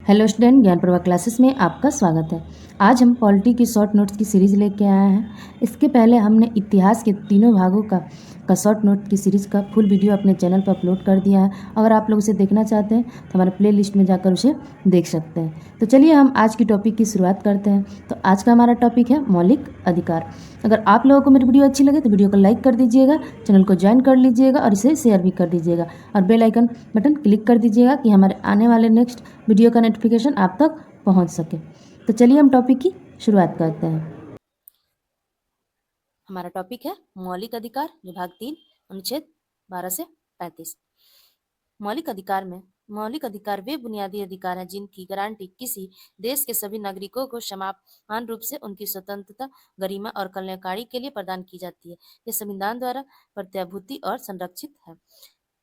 Hello student, ज्ञान Prabha classes में आपका स्वागत है। आज हम पॉलिटी की शॉर्ट नोट्स की सीरीज़ लेके आए हैं। इसके पहले हमने इतिहास के तीनों भागों का शॉर्ट नोट की सीरीज़ का फुल वीडियो अपने चैनल पर अपलोड कर दिया है। अगर आप लोग उसे देखना चाहते हैं तो हमारे प्ले लिस्ट में जाकर उसे देख सकते हैं। तो चलिए हम आज की टॉपिक की शुरुआत करते हैं। तो आज का हमारा टॉपिक है मौलिक अधिकार। अगर आप लोगों को मेरी वीडियो अच्छी लगे तो वीडियो को लाइक कर दीजिएगा, चैनल को ज्वाइन कर लीजिएगा और इसे शेयर भी कर दीजिएगा और बेल आइकन बटन क्लिक कर दीजिएगा कि हमारे आने वाले नेक्स्ट वीडियो का नोटिफिकेशन आप तक पहुंच सके। तो चलिए हम टॉपिक की शुरुआत करते हैं। हमारा टॉपिक है मौलिक अधिकार, विभाग 3, अनुच्छेद 12 से 35। मौलिक अधिकार वे बुनियादी अधिकार हैं जिनकी गारंटी किसी देश के सभी नागरिकों को समान रूप से उनकी स्वतंत्रता, गरिमा और कल्याणकारी के लिए प्रदान की जाती है। ये संविधान द्वारा प्रत्याभूति और संरक्षित है।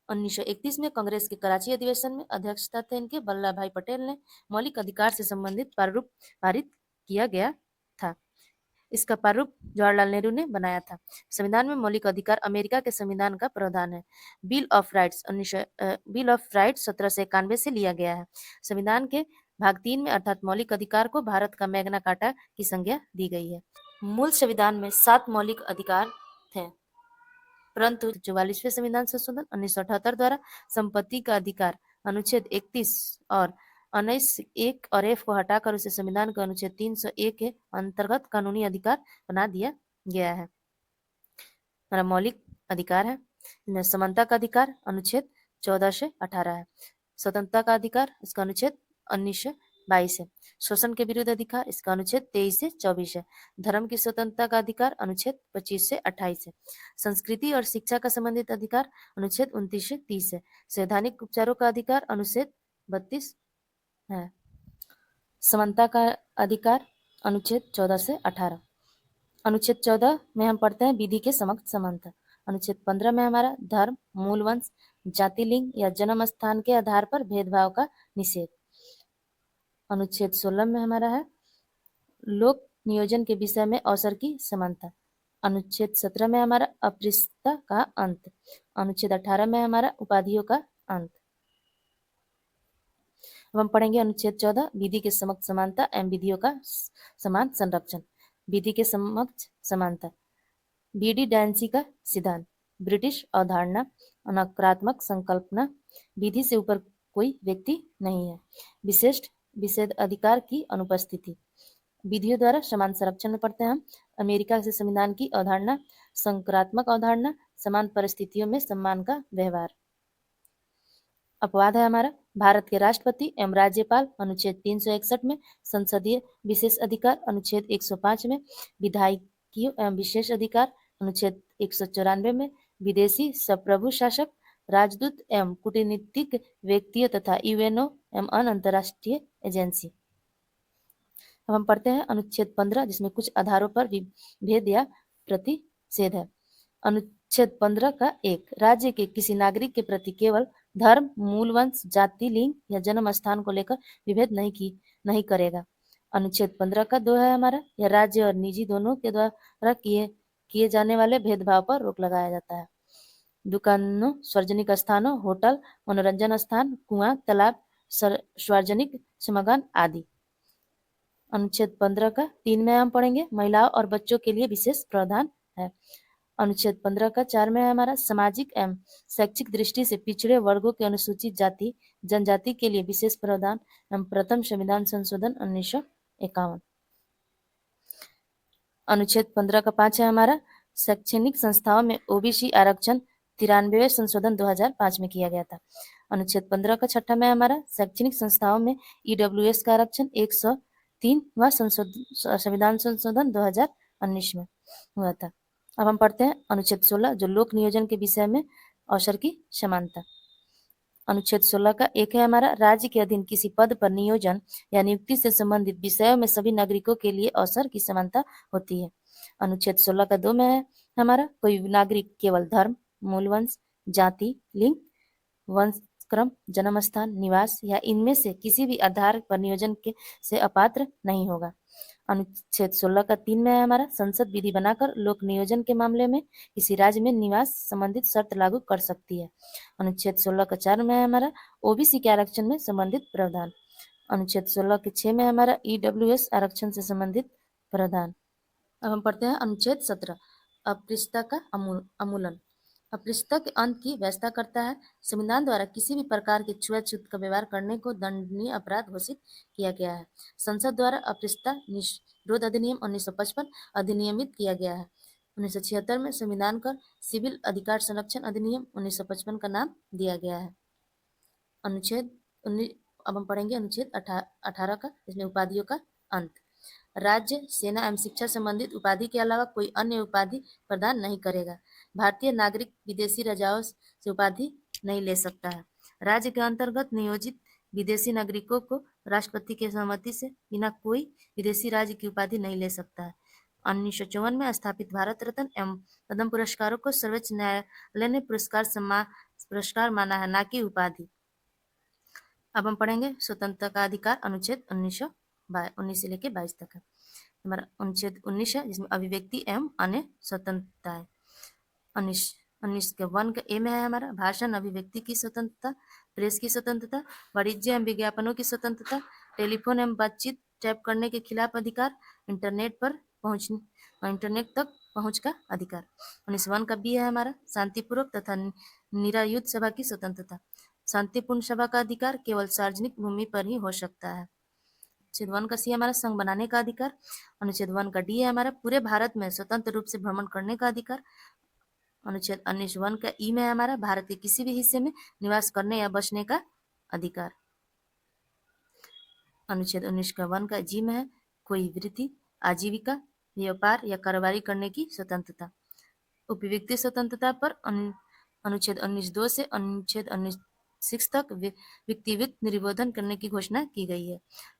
1931 में कांग्रेस के कराची अधिवेशन में अध्यक्षता थे इनके वल्लभ भाई पटेल ने मौलिक अधिकार से संबंधित प्रारूप पारित किया गया था। इसका प्रारूप जवाहरलाल नेहरू ने बनाया था। संविधान में मौलिक अधिकार अमेरिका के संविधान का प्रावधान है। बिल ऑफ राइट्स 1791 से लिया गया है। संविधान के भाग 3 में अर्थात मौलिक अधिकार को भारत का मैग्ना कार्टा की संज्ञा दी गई है। मूल संविधान में 7 मौलिक अधिकार थे, परंतु 44वें संविधान संशोधन 1978 द्वारा संपत्ति का अधिकार अनुच्छेद 31 और 19(1) और F को हटाकर उसे संविधान के अनुच्छेद 301 के अंतर्गत कानूनी अधिकार बना दिया गया है। हमारा मौलिक अधिकार है समानता का अधिकार अनुच्छेद 14 से 18 है। स्वतंत्रता का अधिकार इसका अनुच्छेद 19 से 22 है। शोषण के विरुद्ध अधिकार इसका अनुच्छेद 23 से 24 है। धर्म की स्वतंत्रता का अधिकार अनुच्छेद 25 से 28 है। संस्कृति और शिक्षा का संबंधित अधिकार अनुच्छेद 29 से 30 है। संवैधानिक उपचारों का अधिकार अनुच्छेद 32 है। समानता का अधिकार अनुच्छेद 14 से 18। अनुच्छेद 14 में हम पढ़ते हैं विधि के समक्ष समानता। अनुच्छेद 15 में हमारा धर्म, मूल वंश, जाति, लिंग या जन्म स्थान के आधार पर भेदभाव का निषेध। अनुच्छेद 16 में हमारा है लोक नियोजन के विषय में अवसर की समानता। अनुच्छेद 17 में हमारा अस्पृश्यता का अंत। अनुच्छेद 18 में हमारा उपाधियों का अंत। अब हम पढ़ेंगे अनुच्छेद 14 विधि के समक्ष समानता एवं विधियों का समान संरक्षण। विधि के समक्ष समानता बीडी डैंसी का सिद्धांत, ब्रिटिश अवधारणा, नकारात्मक संकल्पना, विधि से ऊपर कोई व्यक्ति नहीं है, विशिष्ट विशेष अधिकार की अनुपस्थिति। विधियों द्वारा समान संरक्षण में पढ़ते हैं हम अमेरिका से संविधान की अवधारणा, सकारात्मक अवधारणा, समान परिस्थितियों में सम्मान का व्यवहार। अपवाद है हमारा भारत के राष्ट्रपति एवं राज्यपाल अनुच्छेद 361 में, संसदीय विशेष अधिकार अनुच्छेद 105 में, विधायियों एवं विशेष अधिकार अनुच्छेद 194 में, विदेशी संप्रभु शासक, राजदूत एवं कूटनीतिक व्यक्तियों तथा यूएनओ एवं अन्य अंतर्राष्ट्रीय एजेंसी। अब हम पढ़ते हैं अनुच्छेद 15 जिसमें कुछ आधारों पर विभेद या प्रतिषेध है। अनुच्छेद 15 का 1 राज्य के किसी नागरिक के प्रति केवल धर्म, मूल वंश, जाति, लिंग या जन्म स्थान को लेकर विभेद नहीं करेगा। अनुच्छेद 15 का 2 है हमारा यह राज्य और निजी दोनों के द्वारा किए जाने वाले भेदभाव पर रोक लगाया जाता है। दुकानों, सार्वजनिक स्थानों, होटल, मनोरंजन स्थान, कुआं, तालाब, सार्वजनिक समागम आदि। अनुच्छेद 15 का 3 में हम पढ़ेंगे महिलाओं और बच्चों के लिए विशेष प्रावधान है। अनुच्छेद 15 का 4 में हमारा सामाजिक एवं शैक्षिक दृष्टि से पिछड़े वर्गों के अनुसूचित जाति जनजाति के लिए विशेष प्रावधान एवं प्रथम संविधान संशोधन 1951। अनुच्छेद 15 का 5 है हमारा शैक्षणिक संस्थाओं में ओबीसी आरक्षण 93वें संशोधन 2005 में किया गया था। अनुच्छेद 15 का 6 में हमारा शैक्षणिक संस्थाओं में ईडब्ल्यूएस का आरक्षण 103वां संविधान संशोधन 2019 में हुआ था। अब हम पढ़ते हैं अनुच्छेद 16 जो लोक नियोजन के विषय में अवसर की समानता। अनुच्छेद 16 का 1 है हमारा राज्य के अधीन किसी पद पर नियोजन या नियुक्ति से संबंधित विषयों में सभी नागरिकों के लिए अवसर की समानता होती है। अनुच्छेद 16 का 2 में है हमारा कोई नागरिक केवल धर्म, मूल वंश, जाति, लिंग, वंश क्रम, जन्म स्थान, निवास या इनमें से किसी भी आधार पर नियोजन से अपात्र नहीं होगा। अनुच्छेद 16 का 3 में है हमारा संसद विधि बनाकर लोक नियोजन के मामले में किसी राज्य में निवास संबंधित शर्त लागू कर सकती है। अनुच्छेद 16 का 4 में है हमारा ओबीसी के आरक्षण में संबंधित प्रावधान। अनुच्छेद 16 के 6 में हमारा EWS आरक्षण से संबंधित प्रावधान। अब हम पढ़ते हैं अनुच्छेद 17 अस्पृश्यता का उन्मूलन। अस्पृश्यता के अंत की व्यवस्था करता है। संविधान द्वारा किसी भी प्रकार के छुआछूत का व्यवहार करने को दंडनीय अपराध घोषित किया गया है। संसद द्वारा अस्पृश्यता निरोध अधिनियम 1955 अधिनियमित किया गया है। 1976 में संविधान का सिविल अधिकार संरक्षण अधिनियम 1955 का नाम दिया गया है। अनुच्छेद 19 अब हम पढ़ेंगे अनुच्छेद 18 का, इसमें उपाधियों का अंत। राज्य, सेना एवं शिक्षा संबंधित उपाधि के अलावा कोई अन्य उपाधि प्रदान नहीं करेगा। भारतीय नागरिक विदेशी राजाओं से उपाधि नहीं ले सकता है। राज्य के अंतर्गत नियोजित विदेशी नागरिकों को राष्ट्रपति के सहमति से बिना कोई विदेशी राज्य की उपाधि नहीं ले सकता है। 1954 में स्थापित भारत रत्न एवं पद्म पुरस्कारों को सर्वोच्च न्यायालय ने पुरस्कार माना है, न कि उपाधि। अब हम पढ़ेंगे स्वतंत्रता का अधिकार। अनुच्छेद 19 से लेकर 22 तक है। हमारा अनुच्छेद 19 है, जिसमें अभिव्यक्ति एवं अन्य स्वतंत्रताएं। 19 के 1 का ए में है हमारा भाषण अभिव्यक्ति की स्वतंत्रता, प्रेस की स्वतंत्रता, वाणिज्य एवं विज्ञापनों की स्वतंत्रता, टेलीफोन एवं बातचीत टाइप करने के खिलाफ अधिकार, इंटरनेट तक पहुंच का अधिकार। 19 का बी है हमारा शांतिपूर्वक तथा निरायुध सभा की स्वतंत्रता। शांतिपूर्ण सभा का अधिकार केवल सार्वजनिक भूमि पर ही हो सकता है। अनुच्छेद 1 का सी हमारा संघ बनाने का अधिकार। अनुच्छेद 1 का डी है हमारा पूरे भारत में स्वतंत्र रूप से भ्रमण करने का अधिकार। अनुच्छेद 19 का ई में है हमारा भारत के किसी भी हिस्से में निवास करने या बसने का अधिकार। अनुच्छेद 19 का 1 का जी में है कोई वृत्ति, आजीविका, व्यापार या कारोबारी करने की स्वतंत्रता। उपव्यक्ति स्वतंत्रता पर अनुच्छेद 19(2) से अनुच्छेद 19(6) तक व्यक्तिगत निबोधन करने की घोषणा की गई है।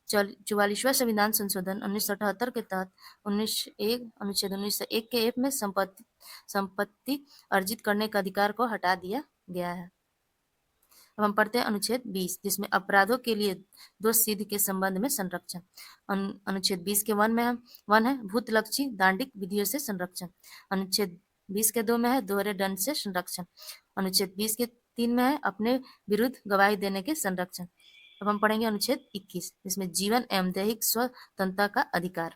44वां संविधान संशोधन 1978 के तहत अनुच्छेद 1901 के एफ में संपत्ति अर्जित करने के अधिकार को हटा दिया गया है। अब हम पढ़ते हैं अनुच्छेद 20, जिसमें अपराधों के लिए दोष सिद्ध के संबंध में संरक्षण। अनुच्छेद 20 के 1 है भूतलक्षी दांडिक विधियों से संरक्षण। अनुच्छेद 20 के 2 में है दोहरे दंड से संरक्षण। अनुच्छेद 20 के 3 में है अपने विरुद्ध गवाही देने के संरक्षण। अब हम पढ़ेंगे अनुच्छेद 21, जिसमें जीवन एवं दैहिक स्वतंत्रता का अधिकार।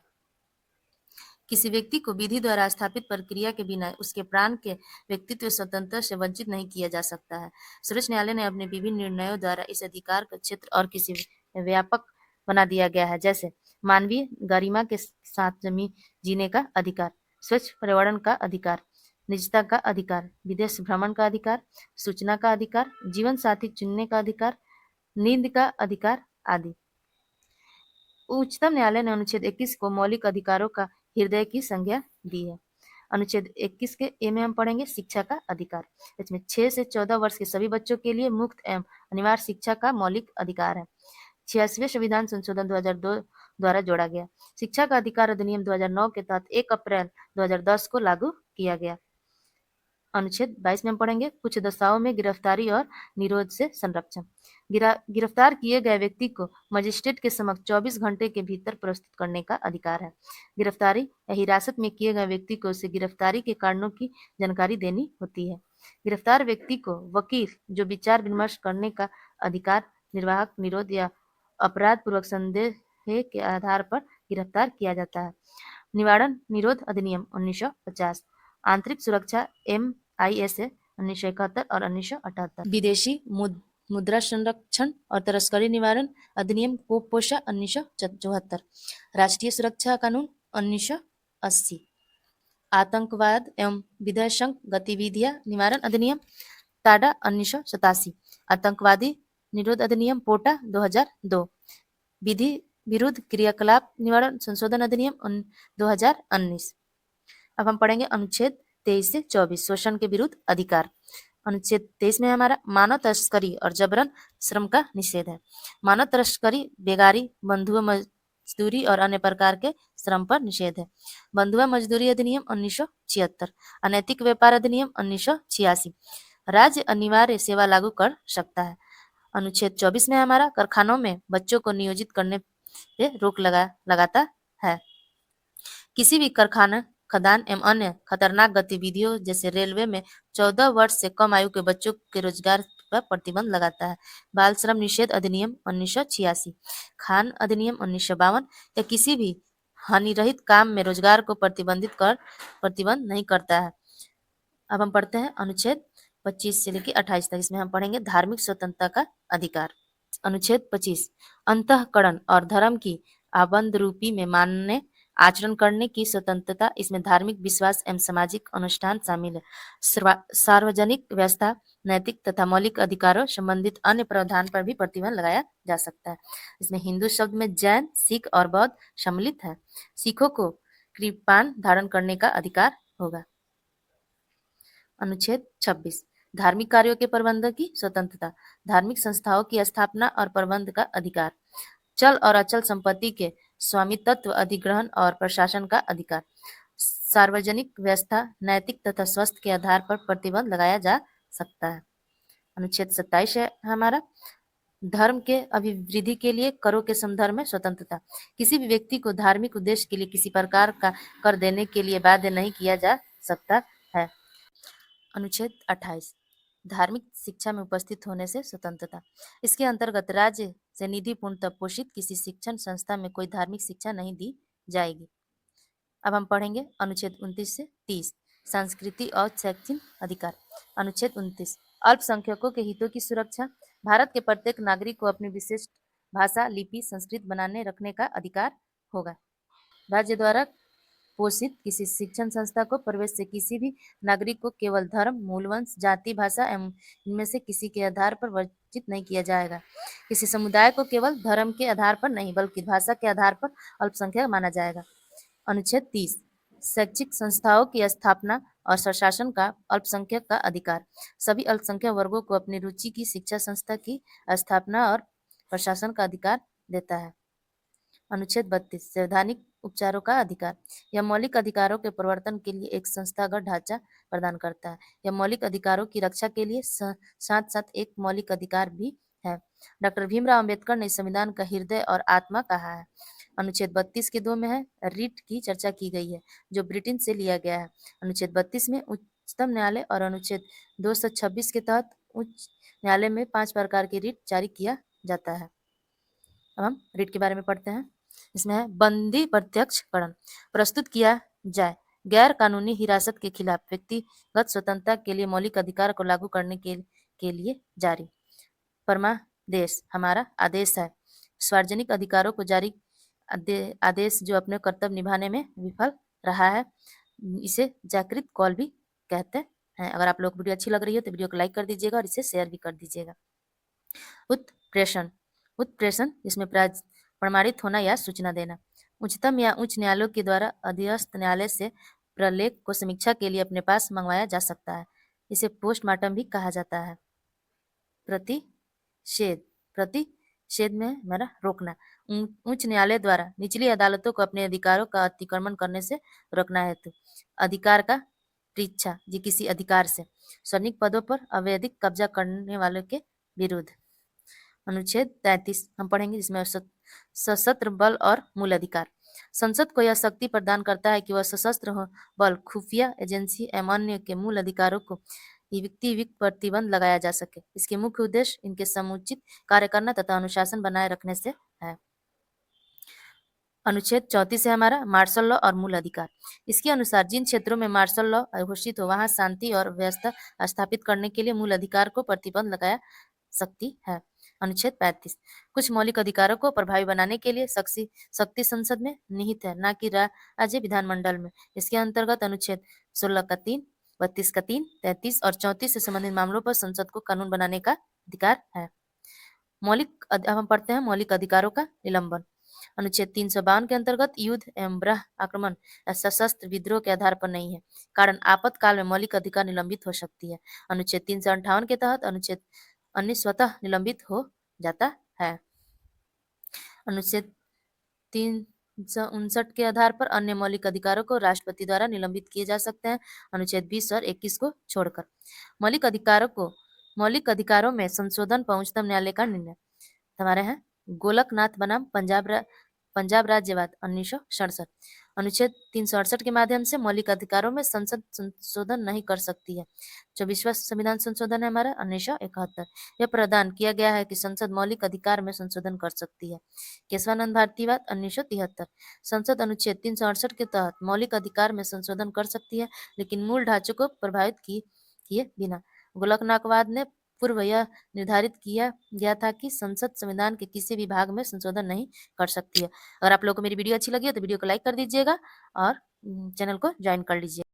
किसी व्यक्ति को विधि द्वारा स्थापित प्रक्रिया के बिना उसके प्राण के व्यक्तित्व स्वतंत्रता से वंचित नहीं किया जा सकता है। सर्वोच्च न्यायालय ने अपने विभिन्न निर्णयों द्वारा इस अधिकार का क्षेत्र और किसी व्यापक बना दिया गया है, जैसे मानवीय गरिमा के साथ जीने का अधिकार, स्वच्छ पर्यावरण का अधिकार, निजता का अधिकार, विदेश भ्रमण का अधिकार, सूचना का अधिकार, जीवन साथी चुनने का अधिकार, नींद का अधिकार आदि। उच्चतम न्यायालय ने अनुच्छेद 21 को मौलिक अधिकारों का हृदय की संज्ञा दी है। अनुच्छेद 21 के ए में हम पढ़ेंगे शिक्षा का अधिकार। इसमें 6 से 14 वर्ष के सभी बच्चों के लिए मुफ्त एवं अनिवार्य शिक्षा का मौलिक अधिकार है। 86वें संविधान संशोधन 2002 द्वारा जोड़ा गया। शिक्षा का अधिकार अधिनियम 2009 के तहत 1 अप्रैल 2010 को लागू किया गया। अनुच्छेद 22 में हम पढ़ेंगे कुछ दशाओं में गिरफ्तारी और निरोध से संरक्षण। गिरफ्तार किए गए व्यक्ति को मजिस्ट्रेट के समक्ष 24 घंटे के भीतर प्रस्तुत करने का अधिकार है। गिरफ्तारी या हिरासत में किए गए व्यक्ति को उसे गिरफ्तारी के कारणों की जानकारी देनी होती है। गिरफ्तार व्यक्ति को वकील जो विचार विमर्श करने का अधिकार, निर्वाहक निरोध या अपराध पूर्वक संदेह के आधार पर गिरफ्तार किया जाता है। निवारण निरोध अधिनियम 1950, आंतरिक सुरक्षा MISA 1971 और 1978, विदेशी मुद्रा संरक्षण और तस्करी निवारण अधिनियम पोशा 1974, राष्ट्रीय सुरक्षा कानून 1980, आतंकवाद एवं विध्वंसक गतिविधियां निवारण अधिनियम टाडा 1987, आतंकवादी निरोध अधिनियम पोटा 2002, विधि विरुद्ध क्रियाकलाप निवारण संशोधन अधिनियम 2019। अब हम पढ़ेंगे अनुच्छेद 23 से 24 शोषण के विरुद्ध अधिकार। अनुच्छेद 23 में हमारा मानव तस्करी और जबरन श्रम का निषेध है। मानव तस्करी, बेगारी, बंधुआ मजदूरी और अन्य प्रकार के श्रम पर निषेध है। बंधुआ मजदूरी अधिनियम 1976, अनैतिक व्यापार अधिनियम 1986, राज्य अनिवार्य सेवा लागू कर सकता है। अनुच्छेद 24 में हमारा कारखानों में बच्चों को नियोजित करने पे रोक लगाता है। किसी भी कारखाना, खदान एवं अन्य खतरनाक गतिविधियों जैसे रेलवे में 14 वर्ष से कम आयु के बच्चों के रोजगार पर प्रतिबंध लगाता है। बाल श्रम निषेध अधिनियम 1986, खान अधिनियम 1952 या किसी भी हानिरहित काम में रोजगार को प्रतिबंध नहीं करता है। अब हम पढ़ते हैं अनुच्छेद 25 से लेकर 28 तक। इसमें हम पढ़ेंगे धार्मिक स्वतंत्रता का अधिकार। अनुच्छेद 25 अंतःकरण और धर्म की आबंध रूपी में मानने आचरण करने की स्वतंत्रता। इसमें धार्मिक विश्वास एवं सामाजिक अनुष्ठान शामिल है। सार्वजनिक व्यवस्था, नैतिक तथा मौलिक अधिकारों संबंधित अन्य प्रावधान पर भी प्रतिबंध लगाया जा सकता है। इसमें हिंदू शब्द में जैन, सिख और बौद्ध सम्मिलित है। सिखों को कृपान धारण करने का अधिकार होगा। अनुच्छेद 26 धार्मिक कार्यों के प्रबंध की स्वतंत्रता। धार्मिक संस्थाओं की स्थापना और प्रबंध का अधिकार। चल और अचल संपत्ति के स्वामित्व, अधिग्रहण और प्रशासन का अधिकार। सार्वजनिक व्यवस्था, नैतिक तथा स्वास्थ्य के आधार पर प्रतिबंध लगाया जा सकता है। अनुच्छेद 27 है हमारा धर्म के अभिवृद्धि के लिए करों के संदर्भ में स्वतंत्रता। किसी भी व्यक्ति को धार्मिक उद्देश्य के लिए किसी प्रकार का कर देने के लिए बाध्य नहीं किया जा सकता है। अनुच्छेद 28 धार्मिक शिक्षा में उपस्थित होने से स्वतंत्रता। इसके अंतर्गत राज्य से निधि पूर्णतः पोषित किसी शिक्षण संस्था में कोई धार्मिक शिक्षा नहीं दी जाएगी। अब हम पढ़ेंगे अनुच्छेद 29 से 30 संस्कृति और शैक्षिक अधिकार। अनुच्छेद 29 अल्पसंख्यकों के हितों की सुरक्षा। भारत के प्रत्येक नागरिक को अपनी विशिष्ट भाषा, लिपि, संस्कृति बनाने रखने का अधिकार होगा। राज्य द्वारा पोषित किसी शिक्षण संस्था को प्रवेश से किसी भी नागरिक को केवल धर्म, मूल वंश, जाति, भाषा एवं इनमें से किसी के आधार पर वर्जित नहीं किया जाएगा। किसी समुदाय को केवल धर्म के आधार पर नहीं बल्कि भाषा के आधार पर अल्पसंख्यक माना जाएगा। अनुच्छेद 30 शैक्षिक संस्थाओं की स्थापना और प्रशासन का अल्पसंख्यक का अधिकार। सभी अल्पसंख्यक वर्गों को अपनी रुचि की शिक्षा संस्था की स्थापना और प्रशासन का अधिकार देता है। अनुच्छेद 32 संवैधानिक उपचारों का अधिकार। यह मौलिक अधिकारों के प्रवर्तन के लिए एक संस्थागत ढांचा प्रदान करता है। यह मौलिक अधिकारों की रक्षा के लिए साथ साथ एक मौलिक अधिकार भी है। डॉक्टर भीमराव अंबेडकर ने संविधान का हृदय और आत्मा कहा है। अनुच्छेद 32 के 2 में है रिट की चर्चा की गई है जो ब्रिटेन से लिया गया है। अनुच्छेद 32 में उच्चतम न्यायालय और अनुच्छेद 226 के तहत उच्च न्यायालय में 5 प्रकार की रिट जारी किया जाता है। अब हम रिट के बारे में पढ़ते हैं। इसमें है बंदी प्रत्यक्षकरण प्रस्तुत किया जाए गैर कानूनी हिरासत के खिलाफ व्यक्तिगत स्वतंत्रता के लिए मौलिक अधिकार को लागू करने के लिए जारी। परमादेश हमारा आदेश है। सार्वजनिक अधिकारों को जारी आदेश जो अपने कर्तव्य निभाने में विफल रहा है इसे जागृत कॉल भी कहते हैं। अगर आप लोग वीडियो अच्छी लग रही है तो वीडियो को लाइक कर दीजिएगा और इसे शेयर भी कर दीजिएगा। उत्प्रेषण जिसमें प्रमाणित होना या सूचना देना। उच्चतम या उच्च न्यायालयों के द्वारा अधीनस्थ न्यायालय से प्रलेख को समीक्षा के लिए अपने पास मंगवाया जा सकता है। इसे पोस्टमार्टम भी कहा जाता है। प्रतिषेध में हमारा रोकना। उच्च न्यायालय द्वारा निचली अदालतों को अपने अधिकारों का अतिक्रमण करने से रोकना हेतु। अधिकार का परीक्षा जी किसी अधिकार से। सैनिक पदों पर अवैधिक कब्जा करने वालों के विरुद्ध। अनुच्छेद 33 हम पढ़ेंगे जिसमें सशस्त्र बल और मूल अधिकार। संसद को यह शक्ति प्रदान करता है कि वह सशस्त्र बल, खुफिया एजेंसी एवं अन्य के मूल अधिकारों को व्यक्तिगत प्रतिबंध लगाया जा सके। इसके मुख्य उद्देश्य इनके समुचित कार्य करना तथा अनुशासन बनाए रखने से है। अनुच्छेद 34 है हमारा मार्शल लॉ और मूल अधिकार। इसके अनुसार जिन क्षेत्रों में मार्शल लॉ घोषित हो वहां शांति और व्यवस्था स्थापित करने के लिए मूल अधिकार को प्रतिबंध लगाया सकती है। अनुच्छेद 35 कुछ मौलिक अधिकारों को प्रभावी बनाने के लिए शक्ति संसद में निहित है न कि राज्य विधानमंडल में। इसके अंतर्गत अनुच्छेद 16 का 3, 32 का 3, 33 और 34 से संबंधित मामलों पर संसद को कानून बनाने का अधिकार है। अब हम पढ़ते हैं मौलिक अधिकारों का निलंबन। अनुच्छेद 352 के अंतर्गत युद्ध एवं बाह्य आक्रमण या सशस्त्र विद्रोह के आधार पर नहीं है कारण आपातकाल में मौलिक अधिकार निलंबित हो सकती है। अनुच्छेद 358 के तहत अनुच्छेद अन्य स्वतः निलंबित हो जाता है। अनुच्छेद 359 के आधार पर अन्य मौलिक अधिकारों को राष्ट्रपति द्वारा निलंबित किए जा सकते हैं। अनुच्छेद 20 और 21 को छोड़कर मौलिक अधिकारों में संशोधन पर उच्चतम न्यायालय का निर्णय। हमारे हैं गोलकनाथ बनाम पंजाब राज्यवाद 1967। अनुच्छेद 368 के माध्यम से मौलिक अधिकारों में संसद संशोधन नहीं कर सकती है। 24वां संविधान संशोधन है हमारा 1971। यह प्रदान किया गया है कि संसद मौलिक अधिकार में संशोधन कर सकती है। केशवानंद भारतीवाद 1973। संसद अनुच्छेद 368 के तहत मौलिक अधिकार में संशोधन कर सकती है, लेकिन मूल ढांचे को प्रभावित किए बिना। गोलकनाथवाद ने पूर्व यह निर्धारित किया गया था कि संसद संविधान के किसी भी भाग में संशोधन नहीं कर सकती है। अगर आप लोगों को मेरी वीडियो अच्छी लगी हो तो वीडियो को लाइक कर दीजिएगा और चैनल को ज्वाइन कर लीजिए।